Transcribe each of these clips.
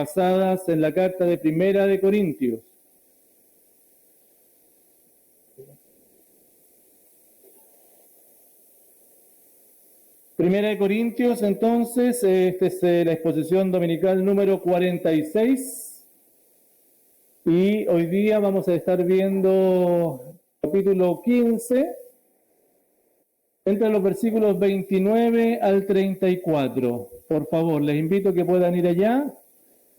basadas en la carta de Primera de Corintios. Primera de Corintios, entonces, esta es la exposición dominical número 46. Y hoy día vamos a estar viendo capítulo 15, entre los versículos 29 al 34. Por favor, les invito a que puedan ir allá.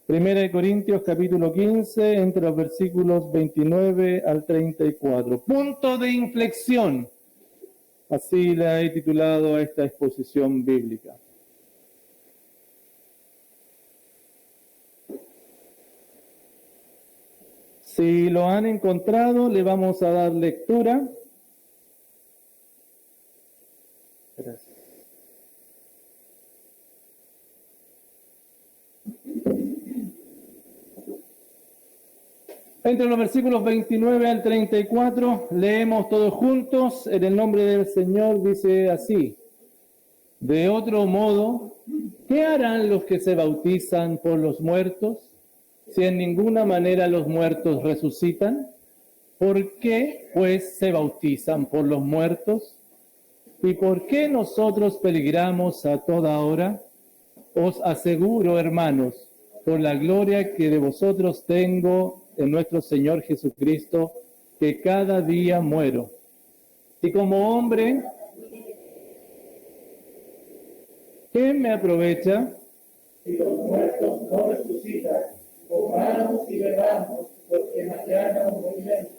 Primera de Corintios, capítulo 15, entre los versículos 29 al 34. Punto de inflexión. Así la he titulado a esta exposición bíblica. Si lo han encontrado, le vamos a dar lectura. Gracias. Entre los versículos 29 al 34, leemos todos juntos, en el nombre del Señor, dice así: de otro modo, ¿qué harán los que se bautizan por los muertos, si en ninguna manera los muertos resucitan? ¿Por qué, pues, se bautizan por los muertos? ¿Y por qué nosotros peligramos a toda hora? Os aseguro, hermanos, por la gloria que de vosotros tengo en nuestro Señor Jesucristo, que cada día muero. Y como hombre, ¿qué me aprovecha? Si los muertos no resucitan, comamos y bebamos, porque mañana moriremos.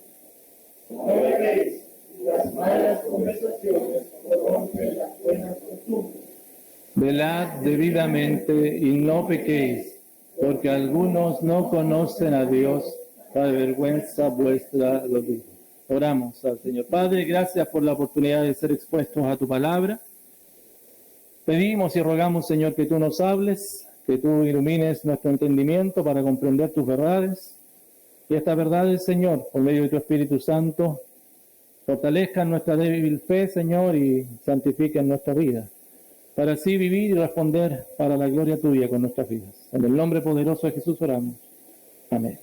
No bebéis, las malas conversaciones corrompen las buenas costumbres. Velad debidamente y no pequéis, porque algunos no conocen a Dios. Para vergüenza vuestra lo digo. Oramos al Señor. Padre, gracias por la oportunidad de ser expuestos a tu palabra. Pedimos y rogamos, Señor, que tú nos hables, que tú ilumines nuestro entendimiento para comprender tus verdades. Y estas verdades, Señor, por medio de tu Espíritu Santo, fortalezcan nuestra débil fe, Señor, y santifiquen nuestra vida, para así vivir y responder para la gloria tuya con nuestras vidas. En el nombre poderoso de Jesús oramos. Amén.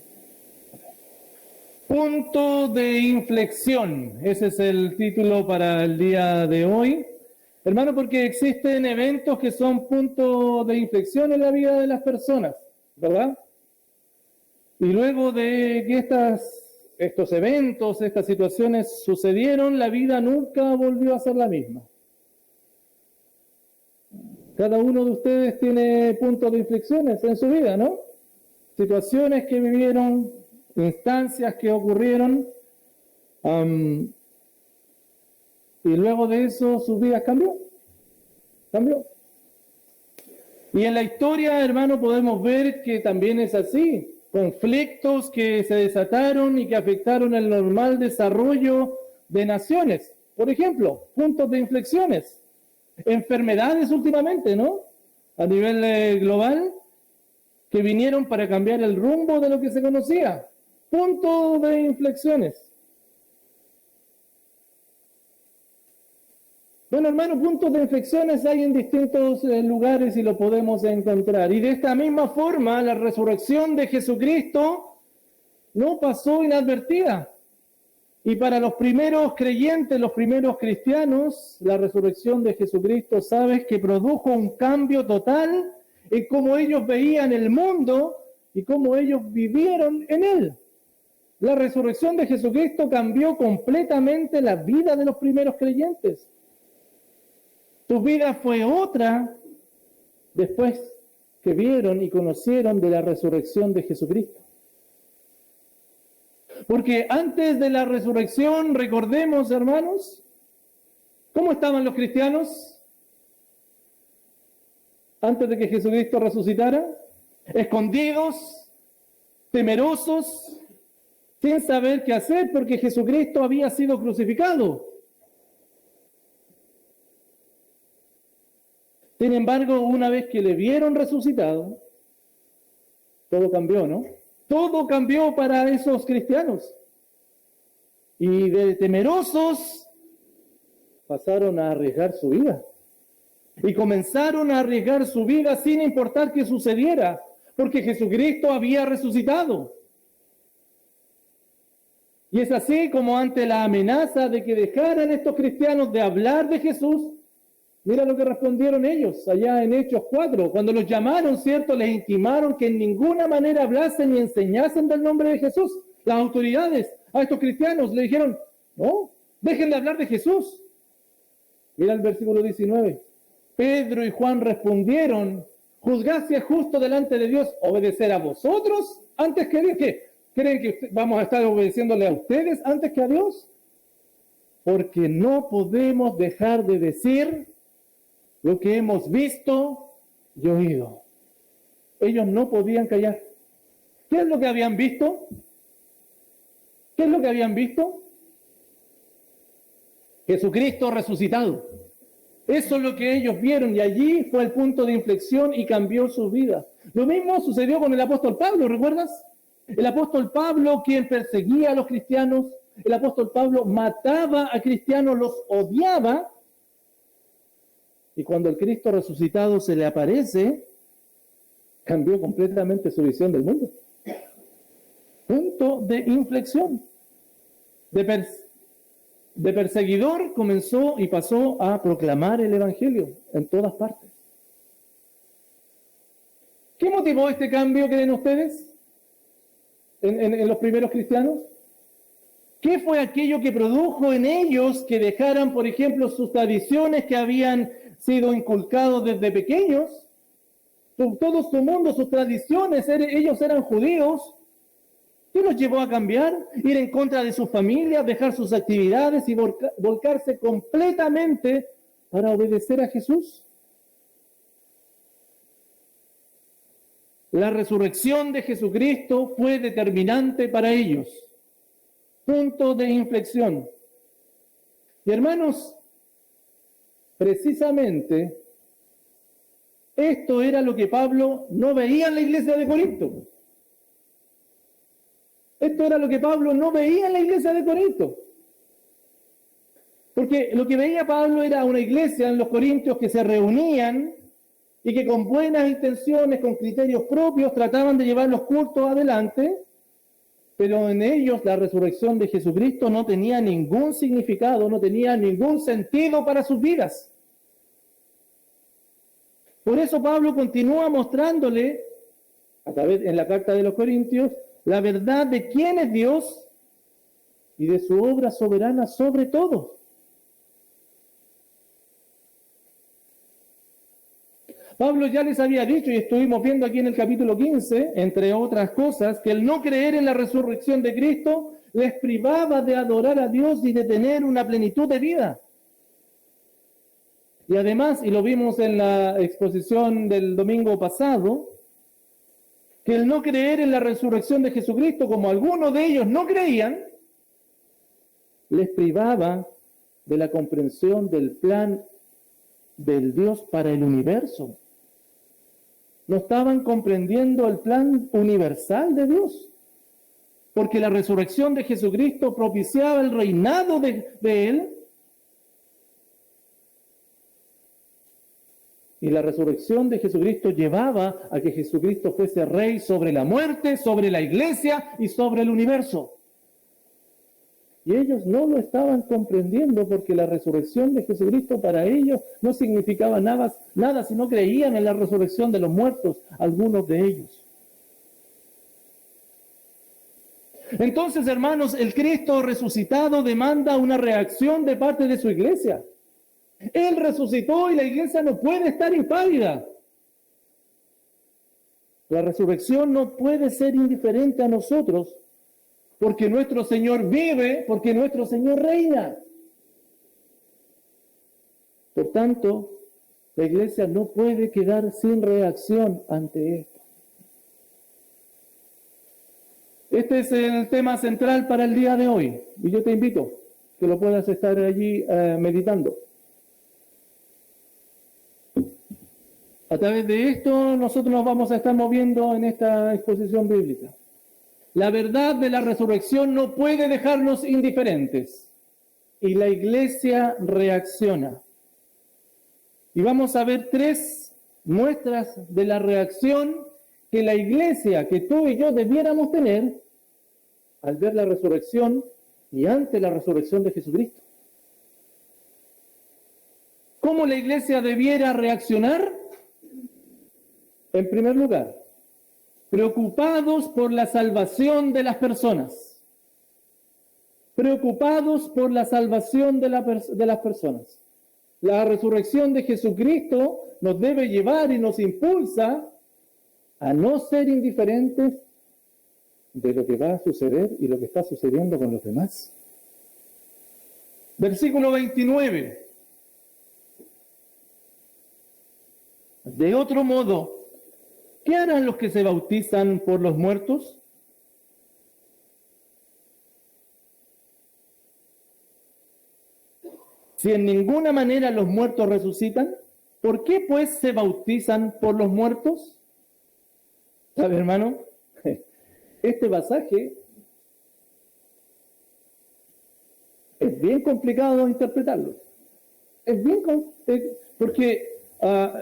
Punto de inflexión. Ese es el título para el día de hoy. Hermano, porque existen eventos que son puntos de inflexión en la vida de las personas, ¿verdad? Y luego de que estos eventos, estas situaciones sucedieron, la vida nunca volvió a ser la misma. Cada uno de ustedes tiene puntos de inflexiones en su vida, ¿no? Situaciones que vivieron, instancias que ocurrieron, y luego de eso sus vidas cambió. Y en la historia, hermano, podemos ver que también es así. Conflictos que se desataron y que afectaron el normal desarrollo de naciones. Por ejemplo, puntos de inflexiones. Enfermedades últimamente, ¿no? A nivel global, que vinieron para cambiar el rumbo de lo que se conocía. Puntos de inflexiones. Bueno, hermano, puntos de inflexiones hay en distintos lugares y lo podemos encontrar. Y de esta misma forma, la resurrección de Jesucristo no pasó inadvertida. Y para los primeros creyentes, los primeros cristianos, la resurrección de Jesucristo, sabes que produjo un cambio total en cómo ellos veían el mundo y cómo ellos vivieron en él. La resurrección de Jesucristo cambió completamente la vida de los primeros creyentes. Su vida fue otra después que vieron y conocieron de la resurrección de Jesucristo. Porque antes de la resurrección, recordemos, hermanos, ¿cómo estaban los cristianos antes de que Jesucristo resucitara? Escondidos, temerosos, sin saber qué hacer porque Jesucristo había sido crucificado. Sin embargo, una vez que le vieron resucitado, todo cambió, ¿no? Todo cambió para esos cristianos. Y de temerosos pasaron a arriesgar su vida. Y comenzaron a arriesgar su vida sin importar qué sucediera. porque Jesucristo había resucitado. Y es así como ante la amenaza de que dejaran estos cristianos de hablar de Jesús, mira lo que respondieron ellos allá en Hechos 4. Cuando los llamaron, ¿cierto? Les intimaron que en ninguna manera hablasen ni enseñasen del nombre de Jesús. Las autoridades a estos cristianos le dijeron, no, dejen de hablar de Jesús. Mira el versículo 19. Pedro y Juan respondieron, juzgad si es justo delante de Dios obedecer a vosotros antes que a Dios. ¿Qué? ¿Creen que vamos a estar obedeciéndole a ustedes antes que a Dios? Porque no podemos dejar de decir lo que hemos visto y oído. Ellos no podían callar. ¿Qué es lo que habían visto? ¿Qué es lo que habían visto? Jesucristo resucitado. Eso es lo que ellos vieron y allí fue el punto de inflexión y cambió su vida. Lo mismo sucedió con el apóstol Pablo, ¿recuerdas? El apóstol Pablo, quien perseguía a los cristianos, el apóstol Pablo mataba a cristianos, los odiaba, y cuando el Cristo resucitado se le aparece, cambió completamente su visión del mundo. Punto de inflexión. De perseguidor comenzó y pasó a proclamar el Evangelio en todas partes. ¿Qué motivó este cambio, creen ustedes, en los primeros cristianos? ¿Qué fue aquello que produjo en ellos que dejaran, por ejemplo, sus tradiciones que habían sido inculcados desde pequeños? Todo su mundo, sus tradiciones, ellos eran judíos. ¿Qué los llevó a cambiar? Ir en contra de sus familias, dejar sus actividades y volcarse completamente para obedecer a Jesús. La resurrección de Jesucristo fue determinante para ellos. Punto de inflexión. Y hermanos, precisamente esto era lo que Pablo no veía en la iglesia de Corinto. Esto era lo que Pablo no veía en la iglesia de Corinto. Porque lo que veía Pablo era una iglesia en los Corintios que se reunían y que con buenas intenciones, con criterios propios, trataban de llevar los cultos adelante, pero en ellos la resurrección de Jesucristo no tenía ningún significado, no tenía ningún sentido para sus vidas. Por eso Pablo continúa mostrándole, a través en la carta de los Corintios, la verdad de quién es Dios y de su obra soberana sobre todo. Pablo ya les había dicho, y estuvimos viendo aquí en el capítulo 15, entre otras cosas, que el no creer en la resurrección de Cristo les privaba de adorar a Dios y de tener una plenitud de vida. Y además, y lo vimos en la exposición del domingo pasado, que el no creer en la resurrección de Jesucristo, como algunos de ellos no creían, les privaba de la comprensión del plan del Dios para el universo. No estaban comprendiendo el plan universal de Dios, porque la resurrección de Jesucristo propiciaba el reinado de Él, y la resurrección de Jesucristo llevaba a que Jesucristo fuese rey sobre la muerte, sobre la iglesia y sobre el universo. Y ellos no lo estaban comprendiendo porque la resurrección de Jesucristo para ellos no significaba nada si no creían en la resurrección de los muertos, algunos de ellos. Entonces, hermanos, el Cristo resucitado demanda una reacción de parte de su iglesia. Él resucitó y la iglesia no puede estar impávida. La resurrección no puede ser indiferente a nosotros, porque nuestro Señor vive, porque nuestro Señor reina. Por tanto, la iglesia no puede quedar sin reacción ante esto. Este es el tema central para el día de hoy, y yo te invito que lo puedas estar allí meditando. A través de esto nosotros nos vamos a estar moviendo en esta exposición bíblica. La verdad de la resurrección no puede dejarnos indiferentes y la iglesia reacciona. Y vamos a ver 3 muestras de la reacción que la iglesia que tú y yo debiéramos tener al ver la resurrección y ante la resurrección de Jesucristo. ¿Cómo la iglesia debiera reaccionar? En primer lugar, preocupados por la salvación de las personas. Preocupados por la salvación de las personas. La resurrección de Jesucristo nos debe llevar y nos impulsa a no ser indiferentes de lo que va a suceder y lo que está sucediendo con los demás. Versículo 29. De otro modo, ¿qué harán los que se bautizan por los muertos? Si en ninguna manera los muertos resucitan, ¿por qué pues se bautizan por los muertos? ¿Sabe, hermano? Este pasaje es bien complicado de interpretarlo. Es bien porque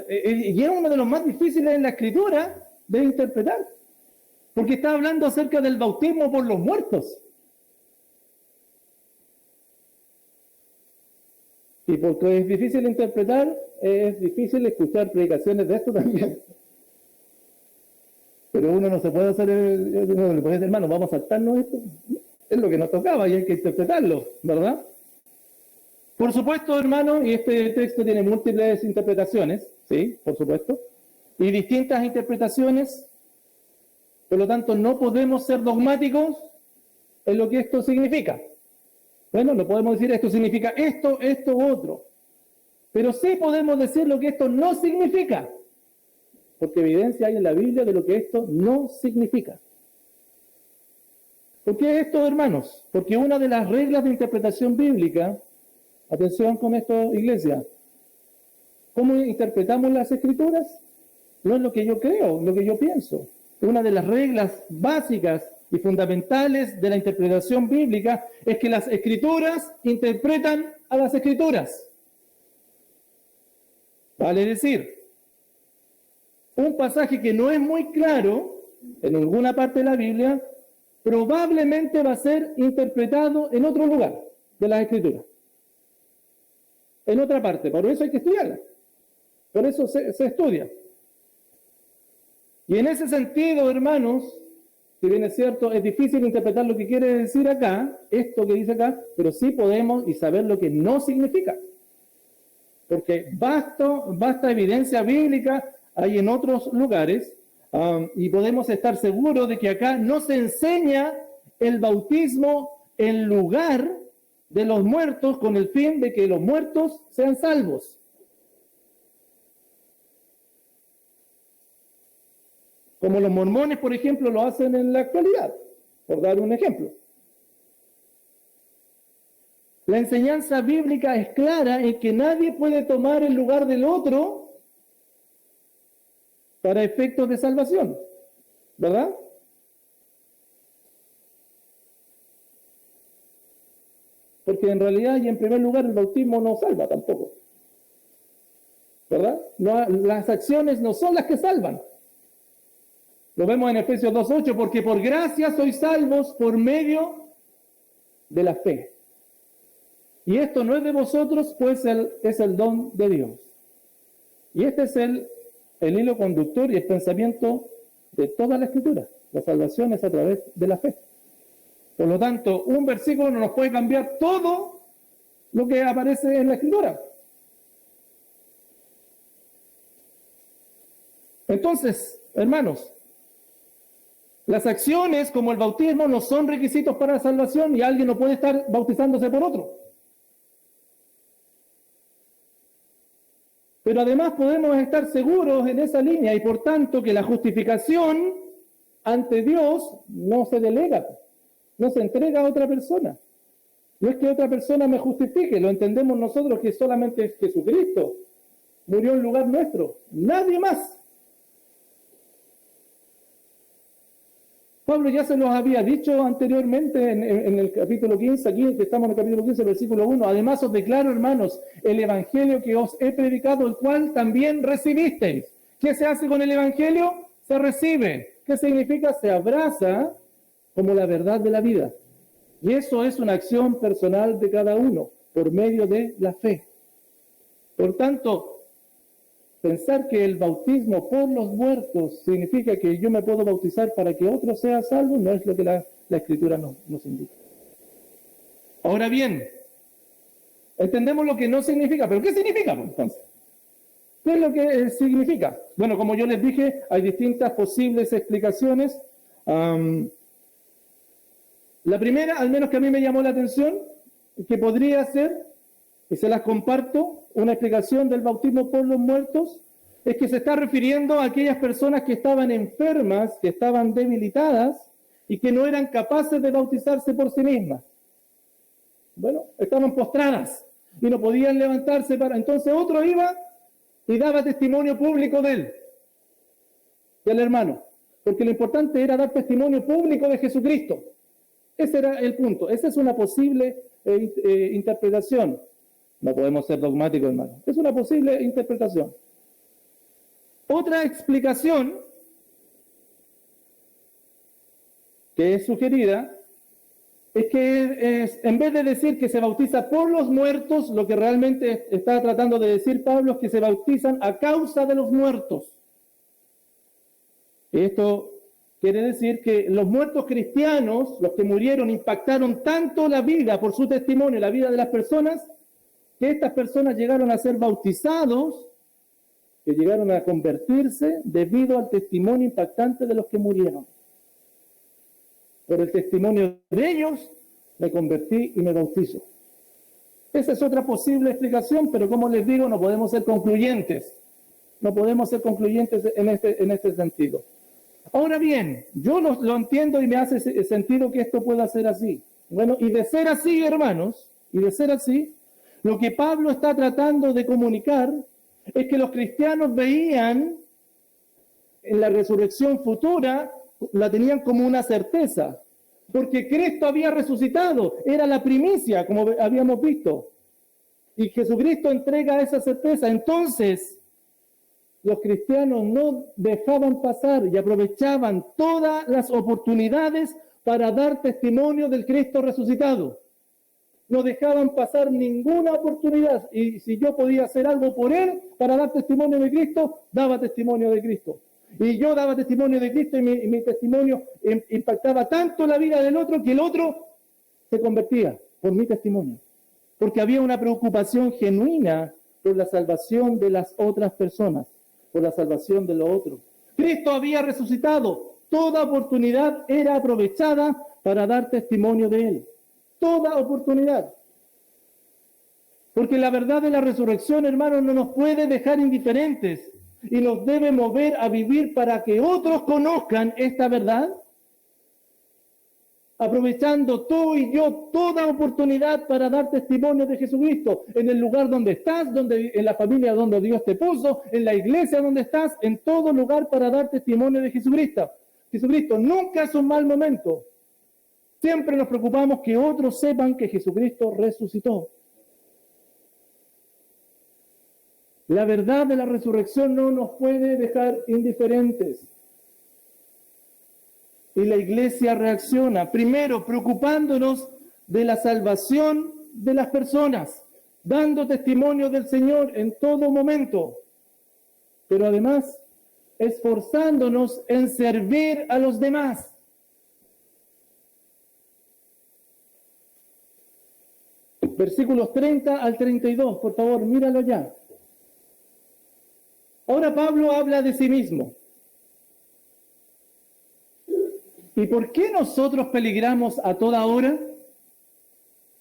y es uno de los más difíciles en la Escritura de interpretar. Porque está hablando acerca del bautismo por los muertos. Y porque es difícil interpretar, es difícil escuchar predicaciones de esto también. Pero uno no se puede hacer, uno le puede decir, hermano, vamos a saltarnos esto. Es lo que nos tocaba y hay que interpretarlo, ¿verdad? Por supuesto, hermano, y este texto tiene múltiples interpretaciones, ¿sí? Por supuesto. Y distintas interpretaciones. Por lo tanto, no podemos ser dogmáticos en lo que esto significa. Bueno, no podemos decir esto significa esto, esto u otro. Pero sí podemos decir lo que esto no significa. Porque evidencia hay en la Biblia de lo que esto no significa. ¿Por qué esto, hermanos? Porque una de las reglas de interpretación bíblica, atención con esto, iglesia, ¿cómo interpretamos las Escrituras? No es lo que yo creo, lo que yo pienso. Una de las reglas básicas y fundamentales de la interpretación bíblica es que las Escrituras interpretan a las Escrituras. Vale decir, un pasaje que no es muy claro en alguna parte de la Biblia, probablemente va a ser interpretado en otro lugar de las Escrituras. En otra parte, por eso hay que estudiarla. Por eso se estudia. Y en ese sentido, hermanos, si bien es cierto, es difícil interpretar lo que quiere decir acá, esto que dice acá, pero sí podemos y saber lo que no significa. Porque basta evidencia bíblica hay en otros lugares y podemos estar seguros de que acá no se enseña el bautismo en lugar de los muertos con el fin de que los muertos sean salvos. Como los mormones, por ejemplo, lo hacen en la actualidad, por dar un ejemplo. La enseñanza bíblica es clara en que nadie puede tomar el lugar del otro para efectos de salvación, ¿verdad? Porque en realidad y en primer lugar el bautismo no salva tampoco, ¿verdad? No, las acciones no son las que salvan. Lo vemos en Efesios 2:8, porque por gracia sois salvos por medio de la fe. Y esto no es de vosotros, pues es el don de Dios. Y este es el hilo conductor y el pensamiento de toda la Escritura. La salvación es a través de la fe. Por lo tanto, un versículo no nos puede cambiar todo lo que aparece en la Escritura. Entonces, hermanos, las acciones como el bautismo no son requisitos para la salvación y alguien no puede estar bautizándose por otro. Pero además podemos estar seguros en esa línea y por tanto que la justificación ante Dios no se delega, no se entrega a otra persona. No es que otra persona me justifique, lo entendemos nosotros que solamente Jesucristo murió en lugar nuestro, nadie más. Pablo ya se los había dicho anteriormente en el capítulo 15, aquí que estamos en el capítulo 15, versículo 1. Además os declaro, hermanos, el evangelio que os he predicado, el cual también recibisteis. ¿Qué se hace con el evangelio? se recibe. ¿Qué significa? Se abraza como la verdad de la vida. Y eso es una acción personal de cada uno, por medio de la fe. Por tanto, pensar que el bautismo por los muertos significa que yo me puedo bautizar para que otro sea salvo, no es lo que la Escritura nos indica. Ahora bien, entendemos lo que no significa, pero ¿qué significa entonces? ¿Qué es lo que significa? Bueno, como yo les dije, hay distintas posibles explicaciones. La primera, al menos que a mí me llamó la atención, que podría ser, y se las comparto, una explicación del bautismo por los muertos, es que se está refiriendo a aquellas personas que estaban enfermas, que estaban debilitadas y que no eran capaces de bautizarse por sí mismas. Bueno, estaban postradas y no podían levantarse para... Entonces otro iba y daba testimonio público de él, del hermano, porque lo importante era dar testimonio público de Jesucristo. Ese era el punto. Esa es una posible interpretación. No podemos ser dogmáticos, hermano. Es una posible interpretación. Otra explicación que es sugerida es que en vez de decir que se bautiza por los muertos, lo que realmente está tratando de decir Pablo es que se bautizan a causa de los muertos. Esto quiere decir que los muertos cristianos, los que murieron, impactaron tanto la vida por su testimonio, la vida de las personas, que estas personas llegaron a ser bautizados, que llegaron a convertirse debido al testimonio impactante de los que murieron. Por el testimonio de ellos, me convertí y me bautizo. Esa es otra posible explicación, pero como les digo, no podemos ser concluyentes. No podemos ser concluyentes en este sentido. Ahora bien, yo lo entiendo y me hace sentido que esto pueda ser así. Bueno, y de ser así, hermanos, y de ser así, lo que Pablo está tratando de comunicar es que los cristianos veían en la resurrección futura, la tenían como una certeza, porque Cristo había resucitado, era la primicia, como habíamos visto, y Jesucristo entrega esa certeza. Entonces, los cristianos no dejaban pasar y aprovechaban todas las oportunidades para dar testimonio del Cristo resucitado. No dejaban pasar ninguna oportunidad, y si yo podía hacer algo por él para dar testimonio de Cristo, daba testimonio de Cristo. Y yo daba testimonio de Cristo y mi testimonio impactaba tanto la vida del otro que el otro se convertía por mi testimonio. Porque había una preocupación genuina por la salvación de las otras personas, por la salvación de los otros. Cristo había resucitado. Toda oportunidad era aprovechada para dar testimonio de él. Toda oportunidad. Porque la verdad de la resurrección, hermanos, no nos puede dejar indiferentes y nos debe mover a vivir para que otros conozcan esta verdad, aprovechando tú y yo toda oportunidad para dar testimonio de Jesucristo, en el lugar donde estás, en la familia donde Dios te puso, en la iglesia donde estás, en todo lugar para dar testimonio de Jesucristo. Jesucristo nunca es un mal momento. Siempre nos preocupamos que otros sepan que Jesucristo resucitó. La verdad de la resurrección no nos puede dejar indiferentes. Y la iglesia reacciona, primero preocupándonos de la salvación de las personas, dando testimonio del Señor en todo momento, pero además esforzándonos en servir a los demás. Versículos 30 al 32, por favor, míralo ya. Ahora Pablo habla de sí mismo. ¿Y por qué nosotros peligramos a toda hora?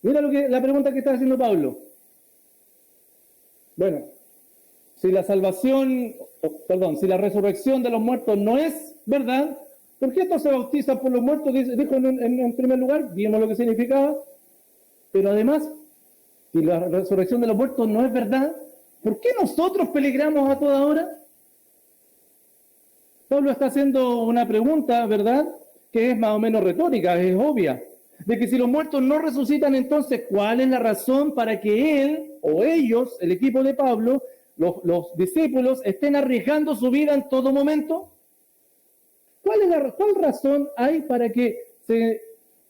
Mira la pregunta que está haciendo Pablo. Bueno, si la resurrección de los muertos no es verdad, ¿por qué esto se bautiza por los muertos? Dijo en primer lugar, vimos lo que significaba, pero además, si la resurrección de los muertos no es verdad, ¿por qué nosotros peligramos a toda hora? Pablo está haciendo una pregunta, ¿verdad?, que es más o menos retórica, es obvia, de que si los muertos no resucitan, entonces, ¿cuál es la razón para que él o ellos, el equipo de Pablo, los discípulos, estén arriesgando su vida en todo momento? ¿Cuál razón hay para que se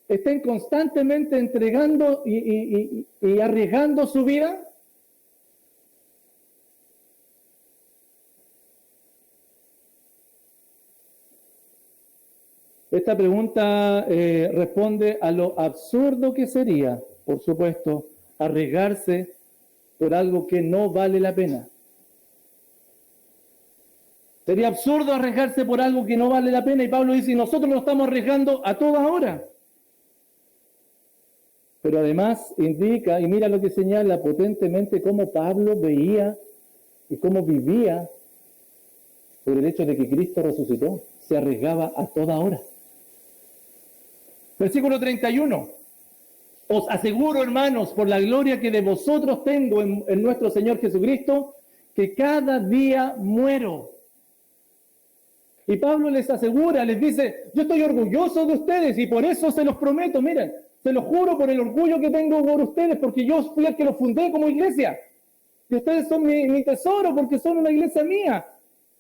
estén constantemente entregando y arriesgando su vida? Esta pregunta responde a lo absurdo que sería, por supuesto, arriesgarse por algo que no vale la pena. Sería absurdo arriesgarse por algo que no vale la pena, y Pablo dice, nosotros nos estamos arriesgando a toda hora. Pero además indica, y mira lo que señala potentemente, cómo Pablo veía y cómo vivía por el hecho de que Cristo resucitó. Se arriesgaba a toda hora. Versículo 31. Os aseguro, hermanos, por la gloria que de vosotros tengo en nuestro Señor Jesucristo, que cada día muero. Y Pablo les asegura, les dice, yo estoy orgulloso de ustedes y por eso se los prometo, miren, se los juro por el orgullo que tengo por ustedes, porque yo fui el que los fundé como iglesia. Y ustedes son mi tesoro porque son una iglesia mía.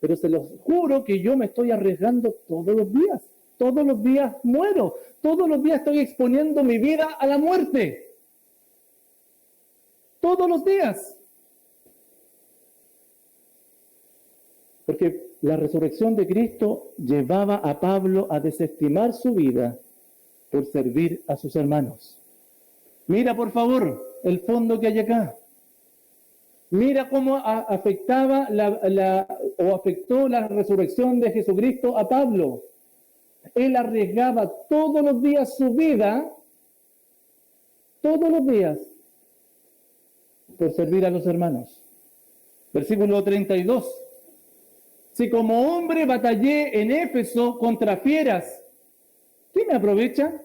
Pero se los juro que yo me estoy arriesgando todos los días. Todos los días muero. Todos los días estoy exponiendo mi vida a la muerte. Todos los días. Porque la resurrección de Cristo llevaba a Pablo a desestimar su vida por servir a sus hermanos. Mira, por favor, el fondo que hay acá. Mira cómo afectaba afectó la resurrección de Jesucristo a Pablo. Él arriesgaba todos los días su vida, todos los días, por servir a los hermanos. Versículo 32. Si como hombre batallé en Éfeso contra fieras, ¿qué me aprovecha?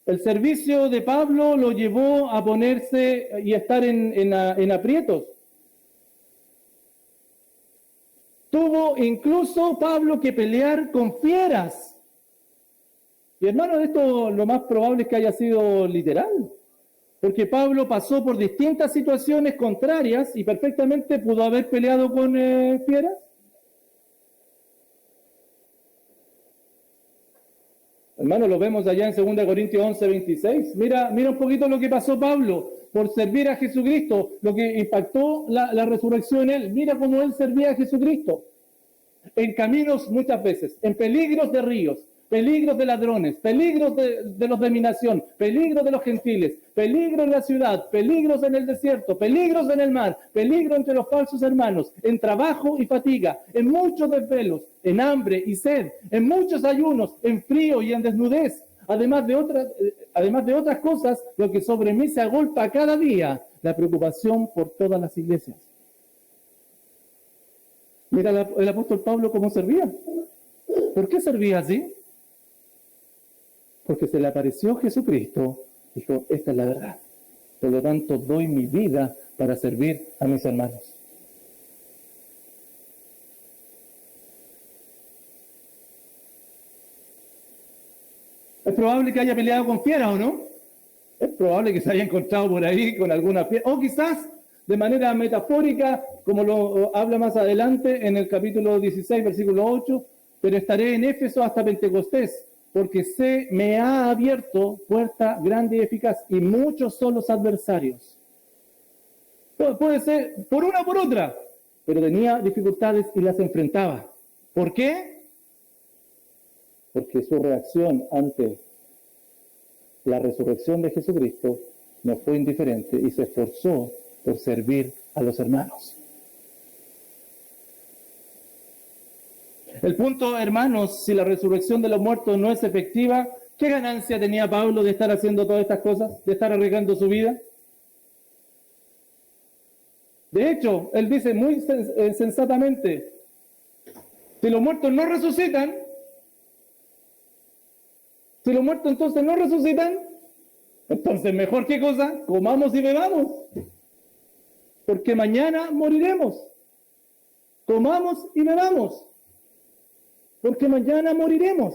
El servicio de Pablo lo llevó a ponerse y a estar en aprietos. Tuvo incluso Pablo que pelear con fieras. Y hermano, esto lo más probable es que haya sido literal. Porque Pablo pasó por distintas situaciones contrarias y perfectamente pudo haber peleado con fieras. Hermano, lo vemos allá en 2 Corintios 11, 26. Mira un poquito lo que pasó Pablo por servir a Jesucristo, lo que impactó la resurrección en él. Mira cómo él servía a Jesucristo. En caminos muchas veces, en peligros de ríos, peligros de ladrones, peligros de los de mi nación, peligros de los gentiles, peligros en la ciudad, peligros en el desierto, peligros en el mar, peligro entre los falsos hermanos, en trabajo y fatiga, en muchos desvelos, en hambre y sed, en muchos ayunos, en frío y en desnudez. Además de otras cosas, lo que sobre mí se agolpa cada día, la preocupación por todas las iglesias. Mira el apóstol Pablo cómo servía. ¿Por qué servía así? Porque se le apareció Jesucristo, dijo, esta es la verdad. Por lo tanto, doy mi vida para servir a mis hermanos. Es probable que haya peleado con fieras, ¿o no? Es probable que se haya encontrado por ahí con alguna fiera. O quizás, de manera metafórica, como lo habla más adelante en el capítulo 16, versículo 8, pero estaré en Éfeso hasta Pentecostés, porque se me ha abierto puerta grande y eficaz, y muchos son los adversarios. Puede ser por una o por otra, pero tenía dificultades y las enfrentaba. ¿Por qué? Porque su reacción ante la resurrección de Jesucristo no fue indiferente y se esforzó por servir a los hermanos. El punto, hermanos, si la resurrección de los muertos no es efectiva, ¿qué ganancia tenía Pablo de estar haciendo todas estas cosas, de estar arriesgando su vida? De hecho, él dice muy sensatamente, si los muertos no resucitan, si los muertos entonces no resucitan, entonces mejor qué cosa, comamos y bebamos, porque mañana moriremos. Comamos y bebamos, porque mañana moriremos.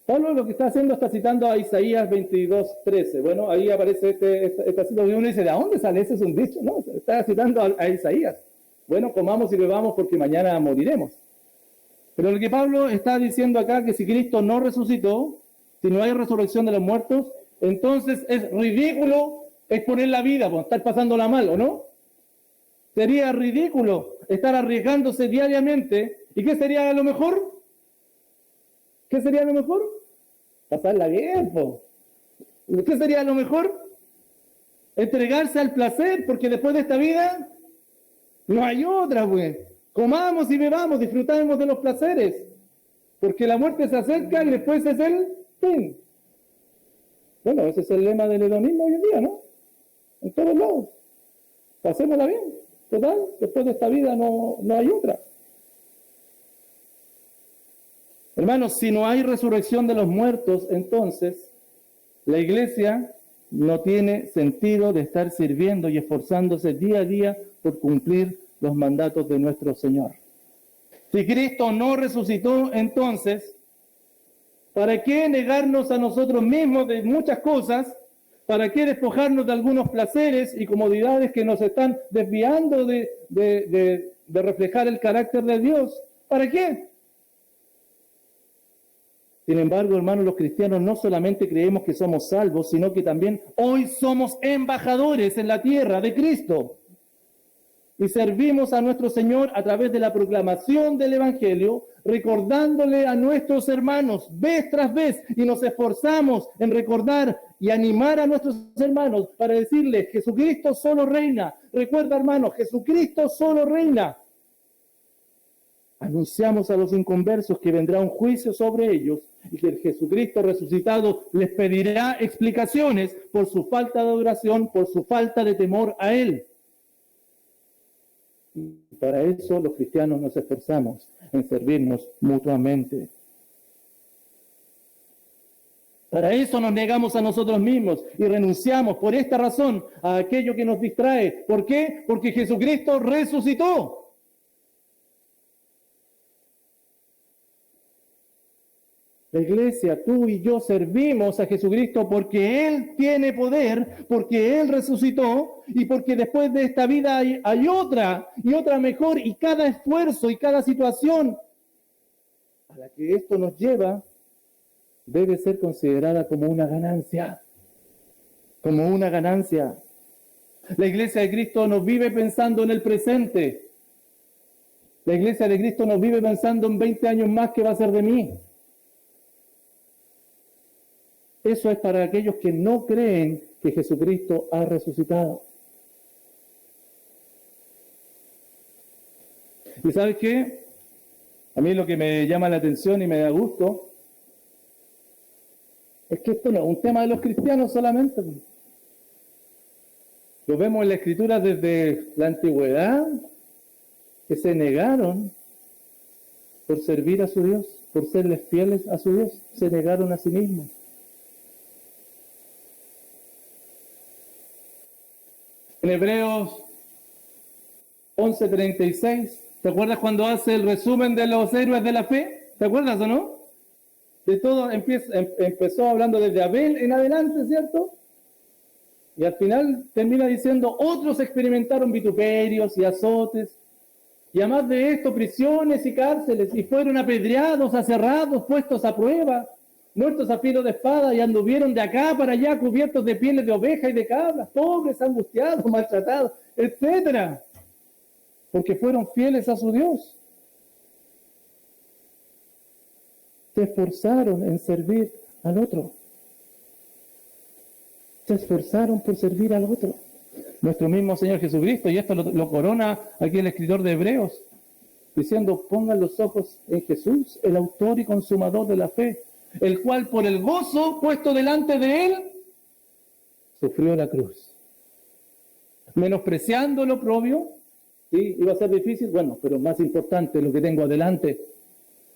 Pablo lo que está haciendo está citando a Isaías 22:13. Bueno, ahí aparece esta cita y uno dice, ¿de dónde sale? Ese es un dicho. No, está citando a Isaías. bueno, comamos y bebamos porque mañana moriremos. Pero lo que Pablo está diciendo acá, que si Cristo no resucitó, si no hay resurrección de los muertos, entonces es ridículo exponer la vida, pues, estar pasándola mal, ¿o no? Sería ridículo estar arriesgándose diariamente. ¿Y qué sería lo mejor? ¿Qué sería lo mejor? Pasarla bien, po. ¿Qué sería lo mejor? Entregarse al placer, porque después de esta vida no hay otra, pues. Comamos y bebamos, disfrutemos de los placeres, porque la muerte se acerca y después es el fin. Bueno, ese es el lema del hedonismo hoy en día, ¿no? En todos lados. Pasémosla bien. Total, después de esta vida no hay otra. Hermanos, si no hay resurrección de los muertos, entonces la iglesia no tiene sentido de estar sirviendo y esforzándose día a día por cumplir los mandatos de nuestro Señor. Si Cristo no resucitó, entonces, ¿para qué negarnos a nosotros mismos de muchas cosas? ¿Para qué despojarnos de algunos placeres y comodidades que nos están desviando de reflejar el carácter de Dios? ¿Para qué? Sin embargo, hermanos, los cristianos no solamente creemos que somos salvos, sino que también hoy somos embajadores en la tierra de Cristo. Y servimos a nuestro Señor a través de la proclamación del Evangelio, recordándole a nuestros hermanos vez tras vez, y nos esforzamos en recordar y animar a nuestros hermanos para decirles: Jesucristo solo reina. Recuerda, hermanos, Jesucristo solo reina. Anunciamos a los inconversos que vendrá un juicio sobre ellos y que el Jesucristo resucitado les pedirá explicaciones por su falta de adoración, por su falta de temor a Él. Y para eso los cristianos nos esforzamos en servirnos mutuamente. Para eso nos negamos a nosotros mismos y renunciamos por esta razón a aquello que nos distrae. ¿Por qué? Porque Jesucristo resucitó. La iglesia, tú y yo servimos a Jesucristo porque Él tiene poder, porque Él resucitó y porque después de esta vida hay otra y otra mejor, y cada esfuerzo y cada situación a la que esto nos lleva debe ser considerada como una ganancia, como una ganancia. La iglesia de Cristo no vive pensando en el presente. La iglesia de Cristo no vive pensando en 20 años más que va a ser de mí. Eso es para aquellos que no creen que Jesucristo ha resucitado. ¿Y sabes qué? A mí lo que me llama la atención y me da gusto es que esto no es un tema de los cristianos solamente. Lo vemos en la Escritura desde la antigüedad, que se negaron por servir a su Dios, por serles fieles a su Dios, se negaron a sí mismos. En Hebreos 11:36, ¿te acuerdas cuando hace el resumen de los héroes de la fe? ¿Te acuerdas o no? De todo empezó hablando desde Abel en adelante, ¿cierto? Y al final termina diciendo: otros experimentaron vituperios y azotes, y además de esto prisiones y cárceles, y fueron apedreados, aserrados, puestos a prueba, muertos a filo de espada, y anduvieron de acá para allá cubiertos de pieles de oveja y de cabras, pobres, angustiados, maltratados, etcétera, porque fueron fieles a su Dios. Se esforzaron en servir al otro. Se esforzaron por servir al otro. Nuestro mismo Señor Jesucristo, y esto lo corona aquí el escritor de Hebreos, diciendo: pongan los ojos en Jesús, el autor y consumador de la fe, el cual por el gozo puesto delante de él sufrió la cruz, menospreciando lo oprobio. Sí, iba a ser difícil, bueno, pero más importante lo que tengo adelante.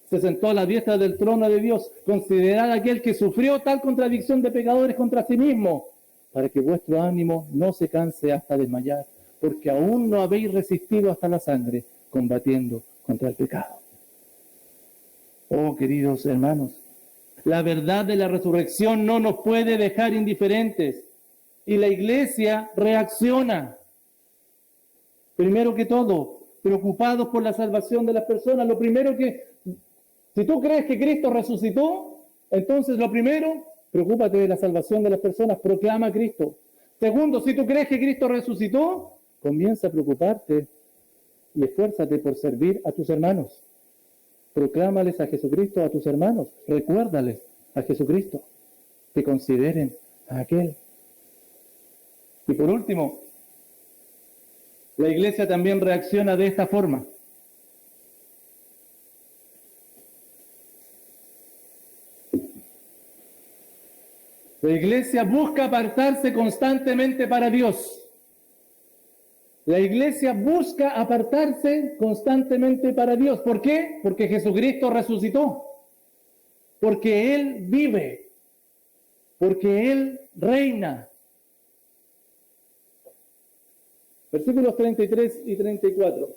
Se sentó a la diestra del trono de Dios. Considerad aquel que sufrió tal contradicción de pecadores contra sí mismo, para que vuestro ánimo no se canse hasta desmayar, porque aún no habéis resistido hasta la sangre, combatiendo contra el pecado. Oh, queridos hermanos, la verdad de la resurrección no nos puede dejar indiferentes, y la iglesia reacciona. Primero que todo, preocupados por la salvación de las personas. Lo primero si tú crees que Cristo resucitó, entonces lo primero, preocúpate de la salvación de las personas, proclama a Cristo. Segundo, si tú crees que Cristo resucitó, comienza a preocuparte y esfuérzate por servir a tus hermanos. Proclámales a Jesucristo a tus hermanos. Recuérdales a Jesucristo. Que consideren a aquel. Y por último, la iglesia también reacciona de esta forma. La iglesia busca apartarse constantemente para Dios. La iglesia busca apartarse constantemente para Dios. ¿Por qué? Porque Jesucristo resucitó. Porque Él vive. Porque Él reina. Versículos 33 y 34.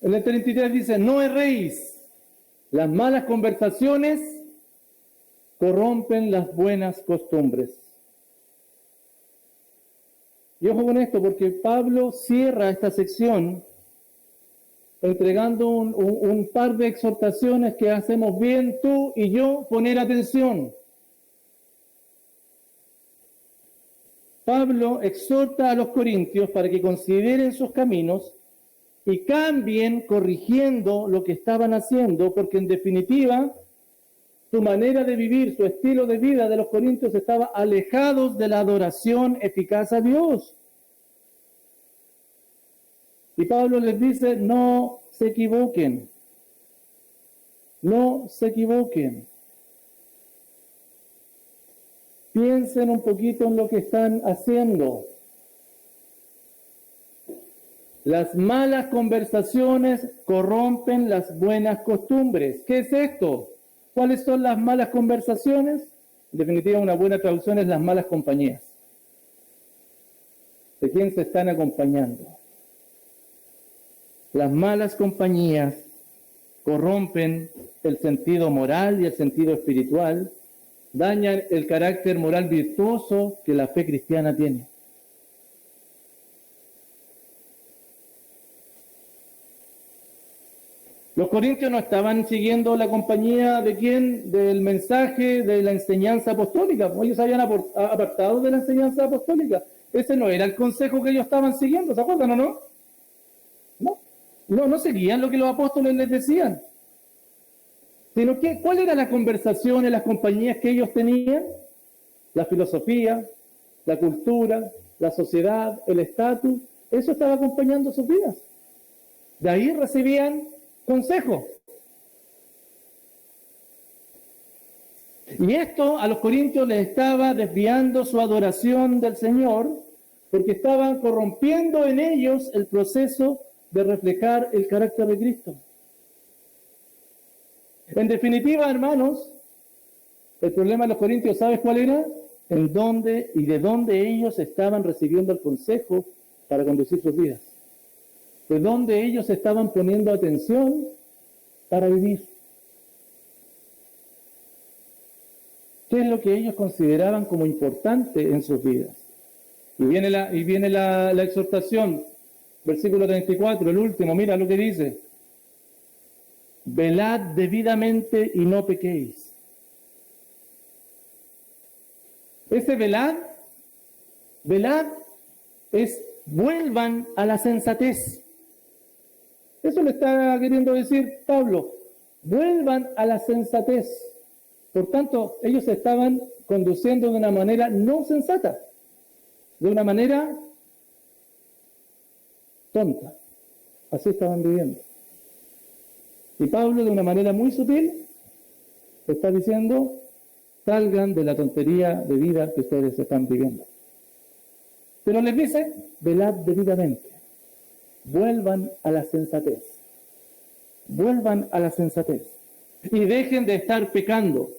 En el 33 dice, no erréis, las malas conversaciones corrompen las buenas costumbres. Y ojo con esto, porque Pablo cierra esta sección entregando un par de exhortaciones que hacemos bien tú y yo poner atención. Pablo exhorta a los corintios para que consideren sus caminos y cambien corrigiendo lo que estaban haciendo, porque en definitiva su manera de vivir, su estilo de vida de los corintios estaba alejados de la adoración eficaz a Dios. Y Pablo les dice, no se equivoquen, no se equivoquen. Piensen un poquito en lo que están haciendo. Las malas conversaciones corrompen las buenas costumbres. ¿Qué es esto? ¿Cuáles son las malas conversaciones? En definitiva, una buena traducción es las malas compañías. ¿De quién se están acompañando? Las malas compañías corrompen el sentido moral y el sentido espiritual, dañan el carácter moral virtuoso que la fe cristiana tiene. Los corintios no estaban siguiendo la compañía de quién, del mensaje, de la enseñanza apostólica. Ellos habían apartado de la enseñanza apostólica. Ese no era el consejo que ellos estaban siguiendo, ¿se acuerdan o no? No seguían lo que los apóstoles les decían. Sino que, ¿cuál era la conversación en las compañías que ellos tenían? La filosofía, la cultura, la sociedad, el estatus, eso estaba acompañando sus vidas. De ahí recibían consejo. Y esto a los corintios les estaba desviando su adoración del Señor, porque estaban corrompiendo en ellos el proceso de reflejar el carácter de Cristo. En definitiva, hermanos, el problema de los corintios, ¿sabes cuál era? En dónde y de dónde ellos estaban recibiendo el consejo para conducir sus vidas. De dónde ellos estaban poniendo atención para vivir. ¿Qué es lo que ellos consideraban como importante en sus vidas? Y viene la exhortación, versículo 34, el último, mira lo que dice. Velad debidamente y no pequéis. Ese velad es vuelvan a la sensatez. Eso le está queriendo decir Pablo. Vuelvan a la sensatez. Por tanto, ellos se estaban conduciendo de una manera no sensata, de una manera tonta. Así estaban viviendo. Y Pablo, de una manera muy sutil, está diciendo, salgan de la tontería de vida que ustedes están viviendo. Pero les dice, velad debidamente. Vuelvan a la sensatez. Vuelvan a la sensatez. Y dejen de estar pecando.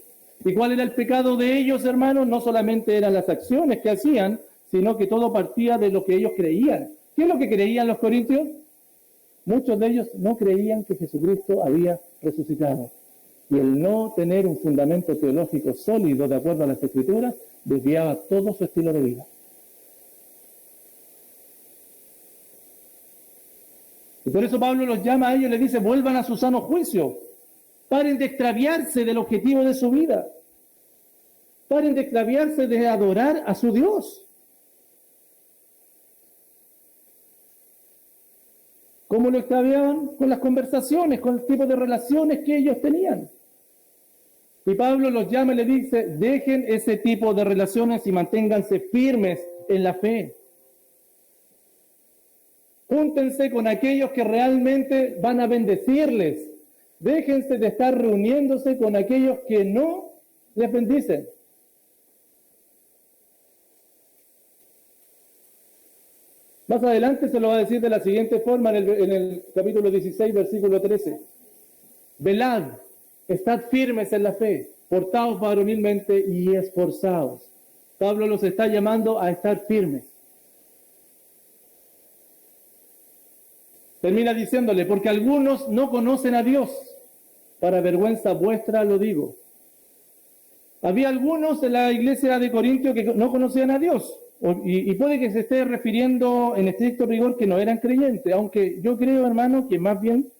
¿Y cuál era el pecado de ellos, hermanos? No solamente eran las acciones que hacían, sino que todo partía de lo que ellos creían. ¿Qué es lo que creían los corintios? Muchos de ellos no creían que Jesucristo había resucitado. Y el no tener un fundamento teológico sólido de acuerdo a las Escrituras, desviaba todo su estilo de vida. por eso Pablo los llama a ellos y les dice, vuelvan a su sano juicio. Paren de extraviarse del objetivo de su vida. Paren de extraviarse de adorar a su Dios. ¿Cómo lo extraviaban? Con las conversaciones, con el tipo de relaciones que ellos tenían. Y Pablo los llama y le dice, dejen ese tipo de relaciones y manténganse firmes en la fe. Júntense con aquellos que realmente van a bendecirles. Déjense de estar reuniéndose con aquellos que no les bendicen. Más adelante se lo va a decir de la siguiente forma en el capítulo 16, versículo 13. Velad, estad firmes en la fe, portaos varonilmente y esforzaos. Pablo los está llamando a estar firmes. Termina diciéndole, porque algunos no conocen a Dios, para vergüenza vuestra lo digo. Había algunos de la iglesia de Corintio que no conocían a Dios, y puede que se esté refiriendo en estricto rigor que no eran creyentes, aunque yo creo, hermano, que más bien,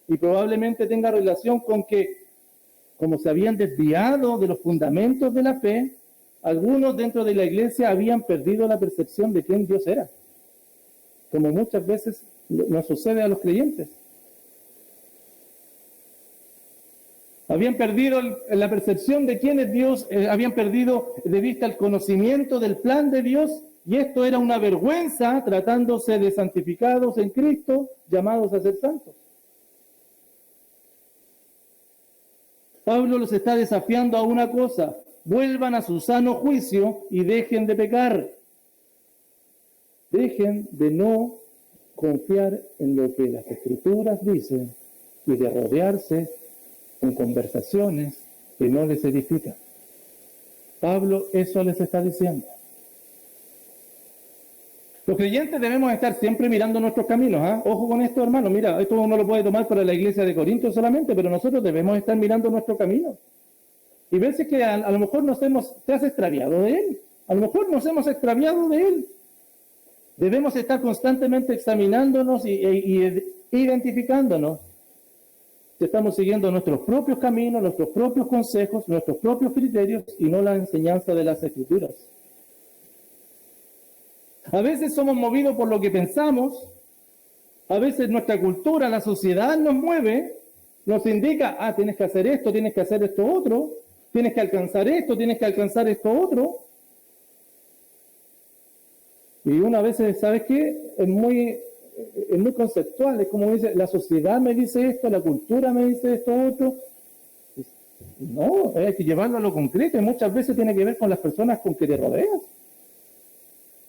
y probablemente tenga relación con que, como se habían desviado de los fundamentos de la fe, algunos dentro de la iglesia habían perdido la percepción de quién Dios era, como muchas veces nos sucede a los creyentes. Habían perdido la percepción de quién es Dios, habían perdido de vista el conocimiento del plan de Dios, y esto era una vergüenza tratándose de santificados en Cristo, llamados a ser santos. Pablo los está desafiando a una cosa: vuelvan a su sano juicio y dejen de pecar. Dejen de no confiar en lo que las Escrituras dicen y de rodearse en conversaciones que no les edifican. Pablo eso les está diciendo. Los creyentes debemos estar siempre mirando nuestros caminos. Ojo con esto, hermano. Mira, esto uno lo puede tomar para la iglesia de Corinto solamente, pero nosotros debemos estar mirando nuestro camino. Y ver si es que a lo mejor te has extraviado de él. A lo mejor nos hemos extraviado de él. Debemos estar constantemente examinándonos y identificándonos. Si estamos siguiendo nuestros propios caminos, nuestros propios consejos, nuestros propios criterios y no la enseñanza de las Escrituras. A veces somos movidos por lo que pensamos, a veces nuestra cultura, la sociedad nos mueve, nos indica, tienes que hacer esto otro, tienes que alcanzar esto otro. Y una vez, ¿sabes qué? Es muy conceptual, es como dice, la sociedad me dice esto, la cultura me dice esto otro. No, hay que llevarlo a lo concreto, y muchas veces tiene que ver con las personas con que te rodeas,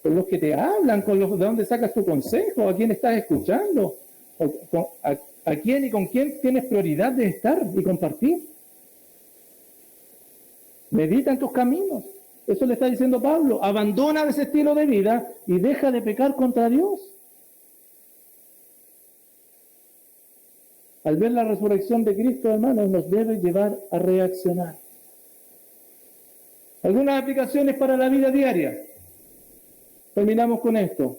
con los que te hablan, de dónde sacas tu consejo, a quién estás escuchando, a quién y con quién tienes prioridad de estar y compartir. Medita en tus caminos. Eso le está diciendo Pablo. Abandona ese estilo de vida y deja de pecar contra Dios. Al ver la resurrección de Cristo, hermanos, nos debe llevar a reaccionar. Algunas aplicaciones para la vida diaria. Terminamos con esto.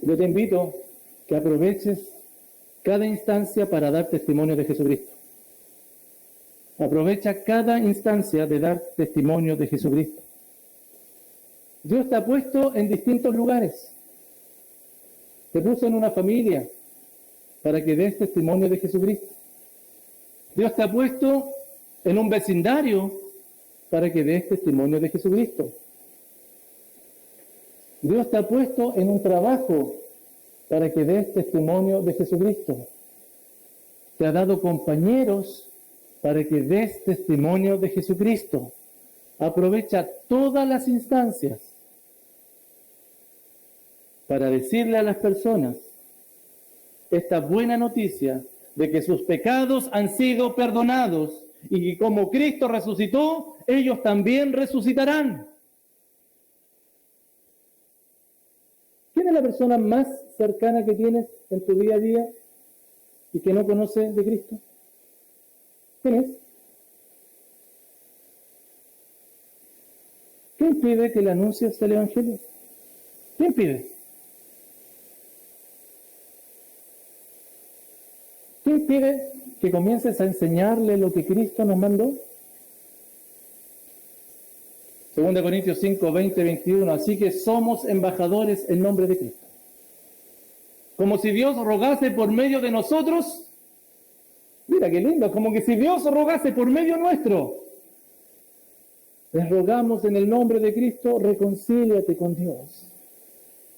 Yo te invito que aproveches cada instancia para dar testimonio de Jesucristo. Aprovecha cada instancia de dar testimonio de Jesucristo. Dios te ha puesto en distintos lugares. Te puso en una familia para que des testimonio de Jesucristo. Dios te ha puesto en un vecindario para que des testimonio de Jesucristo. Dios te ha puesto en un trabajo para que des testimonio de Jesucristo. Te ha dado compañeros para que des testimonio de Jesucristo. Aprovecha todas las instancias para decirle a las personas esta buena noticia de que sus pecados han sido perdonados y que como Cristo resucitó, ellos también resucitarán. ¿Quién es la persona más cercana que tienes en tu día a día y que no conoce de Cristo? ¿Quién es? ¿Qué impide que le anuncies el Evangelio? ¿Qué impide? ¿Qué impide que comiences a enseñarle lo que Cristo nos mandó? 2 Corintios 5, 20, 21. Así que somos embajadores en nombre de Cristo. Como si Dios rogase por medio de nosotros. Mira qué lindo, como que si Dios rogase por medio nuestro. Les rogamos en el nombre de Cristo, reconcíliate con Dios.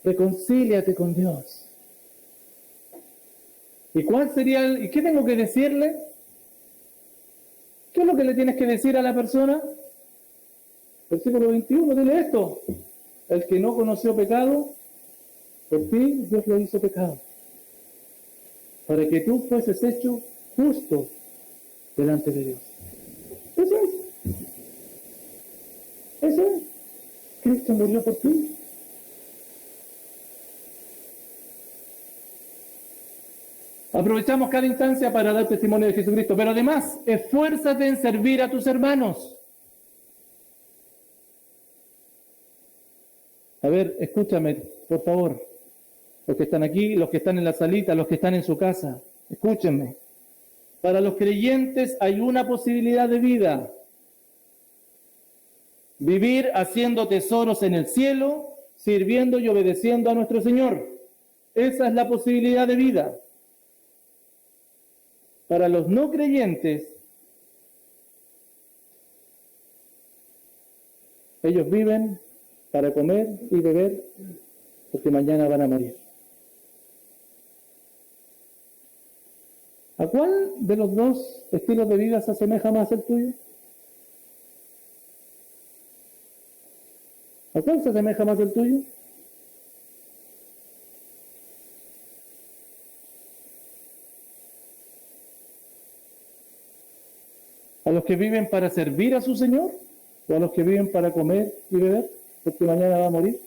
Reconcíliate con Dios. ¿Y cuál sería y qué tengo que decirle? ¿Qué es lo que le tienes que decir a la persona? Versículo 21, dile esto. El que no conoció pecado, por ti Dios lo hizo pecado, para que tú fueses hecho justo delante de Dios. Eso es. Eso es. Cristo murió por ti. Aprovechamos cada instancia para dar testimonio de Jesucristo, pero además, esfuérzate en servir a tus hermanos. A ver, escúchame, por favor. Los que están aquí, los que están en la salita, los que están en su casa, escúchenme. Para los creyentes hay una posibilidad de vida. Vivir haciendo tesoros en el cielo, sirviendo y obedeciendo a nuestro Señor. Esa es la posibilidad de vida. Para los no creyentes, ellos viven para comer y beber, porque mañana van a morir. ¿A cuál de los dos estilos de vida se asemeja más el tuyo? ¿A cuál se asemeja más el tuyo? ¿A los que viven para servir a su Señor? ¿O a los que viven para comer y beber? Porque mañana va a morir.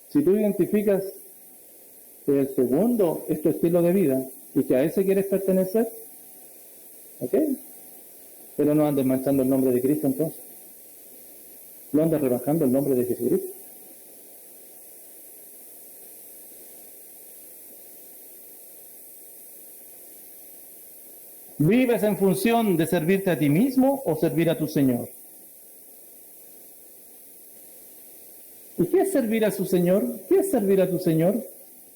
Si tú identificas que el segundo es tu estilo de vida y que a ese quieres pertenecer, ¿ok? Pero no andes manchando el nombre de Cristo entonces. No andes rebajando el nombre de Jesucristo. ¿Vives en función de servirte a ti mismo o servir a tu Señor? ¿Y qué es servir a su Señor? ¿Qué es servir a tu Señor?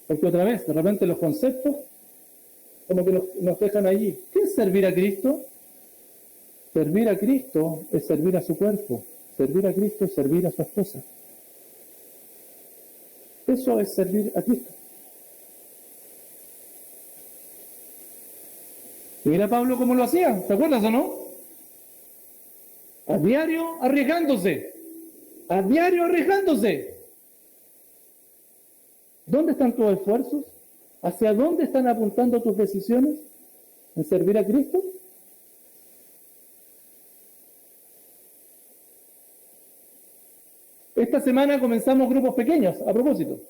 Porque otra vez, de repente los conceptos como que nos dejan allí. ¿Qué es servir a Cristo? Servir a Cristo es servir a su cuerpo. Servir a Cristo es servir a su esposa. Eso es servir a Cristo. Y mira Pablo cómo lo hacía, ¿te acuerdas o no? A diario arriesgándose. A diario arriesgándose. ¿Dónde están tus esfuerzos? ¿Hacia dónde están apuntando tus decisiones? ¿En servir a Cristo? Esta semana comenzamos grupos pequeños, a propósito.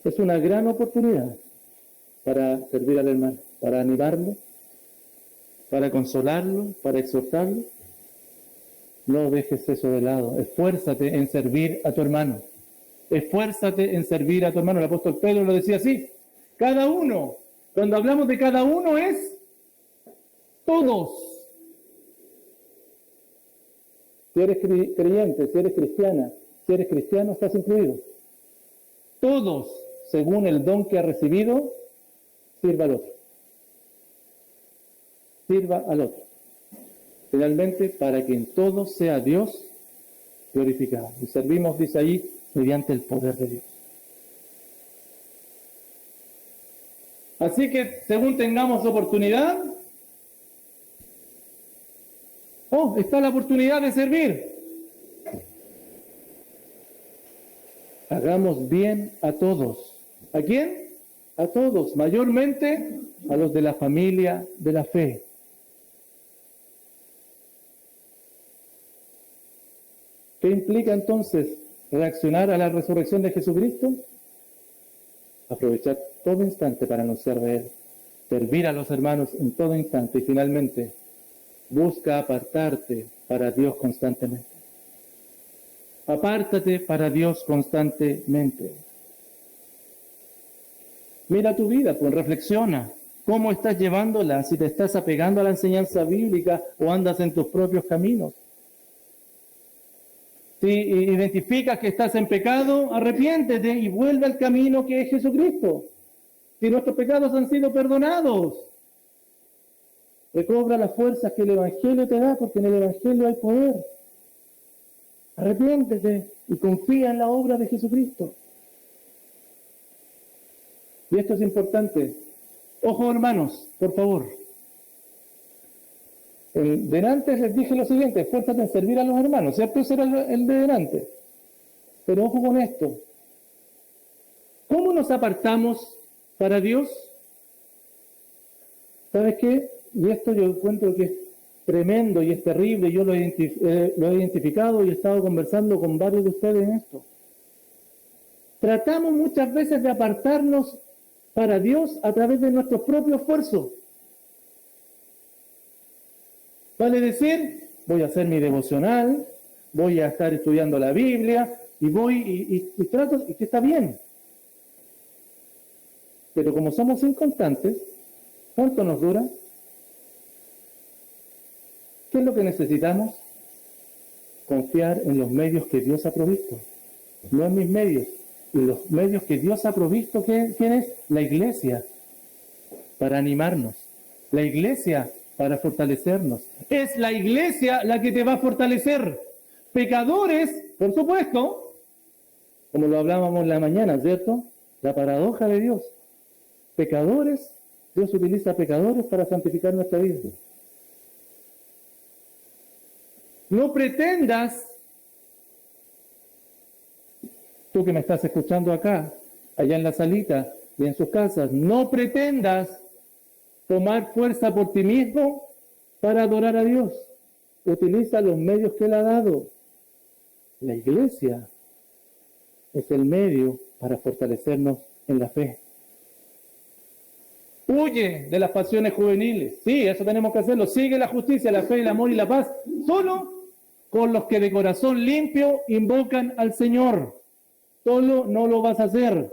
Es una gran oportunidad para servir al hermano, para animarlo, para consolarlo, para exhortarlo. No dejes eso de lado. Esfuérzate en servir a tu hermano. Esfuérzate en servir a tu hermano. El apóstol Pedro lo decía así. Cada uno, cuando hablamos de cada uno es todos. Si eres creyente, si eres cristiana, si eres cristiano, estás incluido. Todos, según el don que ha recibido, sirva al otro. Sirva al otro. Finalmente, para que en todo sea Dios glorificado. Y servimos, dice ahí, mediante el poder de Dios. Así que, según tengamos oportunidad, está la oportunidad de servir. Hagamos bien a todos. ¿A quién? A todos, mayormente a los de la familia de la fe. ¿Qué implica entonces reaccionar a la resurrección de Jesucristo? Aprovechar todo instante para anunciar de Él, servir a los hermanos en todo instante y finalmente busca apartarte para Dios constantemente. Apártate para Dios constantemente. Mira tu vida, pues reflexiona. ¿Cómo estás llevándola? Si te estás apegando a la enseñanza bíblica o andas en tus propios caminos. Si identificas que estás en pecado, arrepiéntete y vuelve al camino que es Jesucristo. Si nuestros pecados han sido perdonados, recobra las fuerzas que el Evangelio te da, porque en el Evangelio hay poder. Arrepiéntete y confía en la obra de Jesucristo. Y esto es importante. Ojo, hermanos, por favor. Delante les dije lo siguiente: esfuérzate en servir a los hermanos, ¿cierto? Ese era el de delante. Pero ojo con esto. ¿Cómo nos apartamos para Dios? ¿Sabes qué? Y esto yo encuentro que es tremendo y es terrible. Yo lo he identificado y he estado conversando con varios de ustedes en esto. Tratamos muchas veces de apartarnos para Dios a través de nuestro propio esfuerzo. Vale decir, voy a hacer mi devocional, voy a estar estudiando la Biblia, y voy y trato, y que está bien. Pero como somos inconstantes, ¿cuánto nos dura? ¿Qué es lo que necesitamos? Confiar en los medios que Dios ha provisto, no en mis medios. Y los medios que Dios ha provisto, ¿quién es? La iglesia, para animarnos. La iglesia, para fortalecernos. Es la iglesia la que te va a fortalecer. Pecadores, por supuesto, como lo hablábamos en la mañana, ¿cierto? La paradoja de Dios. Pecadores, Dios utiliza pecadores para santificar nuestra vida. No pretendas, tú que me estás escuchando acá, allá en la salita y en sus casas, no pretendas tomar fuerza por ti mismo para adorar a Dios. Utiliza los medios que Él ha dado. La iglesia es el medio para fortalecernos en la fe. Huye de las pasiones juveniles. Sí, eso tenemos que hacerlo. Sigue la justicia, la fe, el amor y la paz. Solo con los que de corazón limpio invocan al Señor. Solo no lo vas a hacer.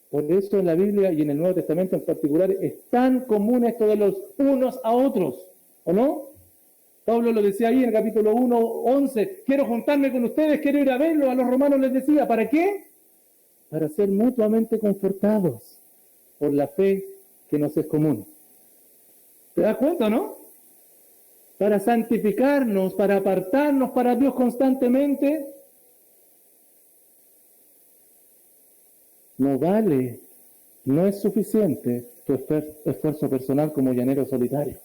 Por eso en la Biblia y en el Nuevo Testamento en particular es tan común esto de los unos a otros, ¿o no? Pablo lo decía ahí en el capítulo 1, 11, quiero juntarme con ustedes, quiero ir a verlo. A los romanos les decía, ¿para qué? Para ser mutuamente confortados por la fe que nos es común. ¿Te das cuenta, no? Para santificarnos, para apartarnos para Dios constantemente. No vale, no es suficiente tu esfuerzo personal como llanero solitario.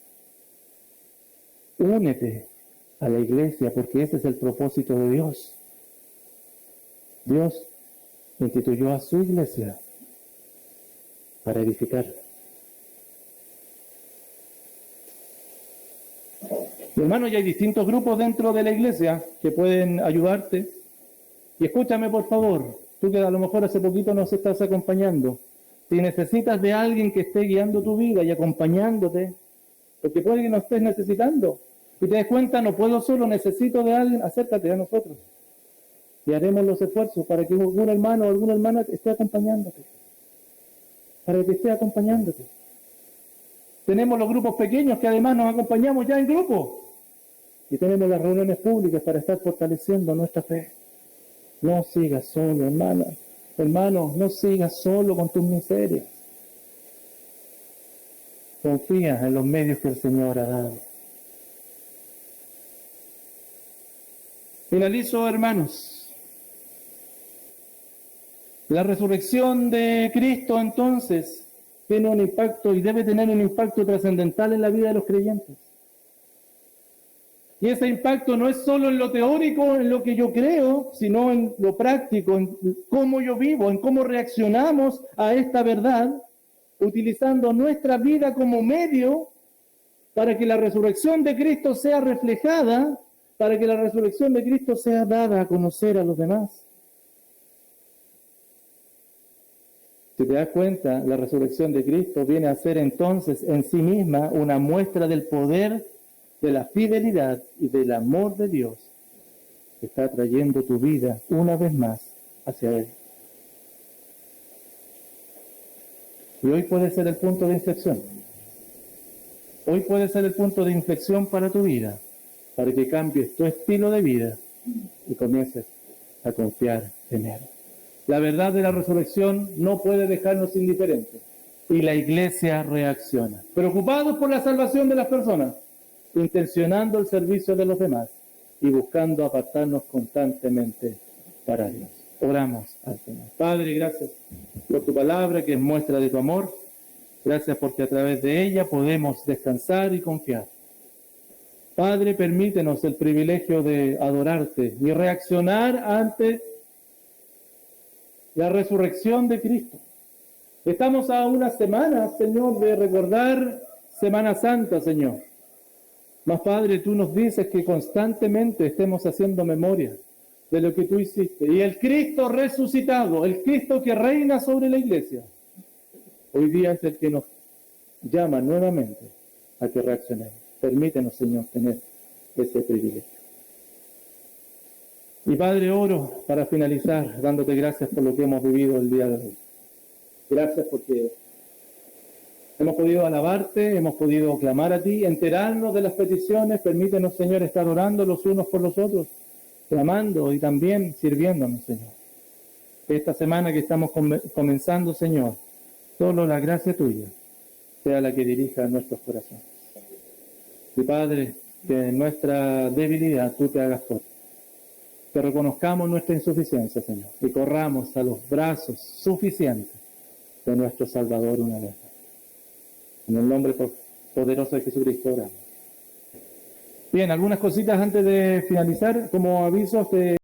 Únete a la iglesia, porque ese es el propósito de Dios. Dios instituyó a su iglesia para edificar. Mi hermano, ya hay distintos grupos dentro de la iglesia que pueden ayudarte. Y escúchame, por favor, tú que a lo mejor hace poquito nos estás acompañando. Si necesitas de alguien que esté guiando tu vida y acompañándote, porque puede que no estés necesitando, y te des cuenta, no puedo solo, necesito de alguien, acércate a nosotros. Y haremos los esfuerzos para que algún hermano o alguna hermana esté acompañándote. Para que esté acompañándote. Tenemos los grupos pequeños que además nos acompañamos ya en grupo. Y tenemos las reuniones públicas para estar fortaleciendo nuestra fe. No sigas solo, hermana. Hermano, no sigas solo con tus miserias. Confía en los medios que el Señor ha dado. Finalizo, hermanos. La resurrección de Cristo, entonces, tiene un impacto y debe tener un impacto trascendental en la vida de los creyentes. Y ese impacto no es solo en lo teórico, en lo que yo creo, sino en lo práctico, en cómo yo vivo, en cómo reaccionamos a esta verdad, utilizando nuestra vida como medio para que la resurrección de Cristo sea reflejada, para que la resurrección de Cristo sea dada a conocer a los demás. Si te das cuenta, la resurrección de Cristo viene a ser entonces en sí misma una muestra del poder, de la fidelidad y del amor de Dios está trayendo tu vida una vez más hacia Él. Y hoy puede ser el punto de inflexión. Hoy puede ser el punto de inflexión para tu vida, para que cambies tu estilo de vida y comiences a confiar en Él. La verdad de la resurrección no puede dejarnos indiferentes. Y la iglesia reacciona. Preocupados por la salvación de las personas, intencionando el servicio de los demás y buscando apartarnos constantemente para Dios. Oramos al Señor. Padre, gracias por tu palabra que es muestra de tu amor. Gracias porque a través de ella podemos descansar y confiar. Padre, permítenos el privilegio de adorarte y reaccionar ante la resurrección de Cristo. Estamos a unas semanas, Señor, de recordar Semana Santa, Señor. Mas, Padre, tú nos dices que constantemente estemos haciendo memoria de lo que tú hiciste. Y el Cristo resucitado, el Cristo que reina sobre la iglesia, hoy día es el que nos llama nuevamente a que reaccionemos. Permítenos, Señor, tener ese privilegio. Y Padre, oro para finalizar dándote gracias por lo que hemos vivido el día de hoy. Gracias porque hemos podido alabarte, hemos podido clamar a ti, enterarnos de las peticiones. Permítenos, Señor, estar orando los unos por los otros, clamando y también sirviéndonos, Señor. Esta semana que estamos comenzando, Señor, solo la gracia tuya sea la que dirija nuestros corazones. Y Padre, que en nuestra debilidad tú te hagas fuerte. Que reconozcamos nuestra insuficiencia, Señor, y corramos a los brazos suficientes de nuestro Salvador una vez más. En el nombre poderoso de Jesucristo oramos. Bien, algunas cositas antes de finalizar, como avisos de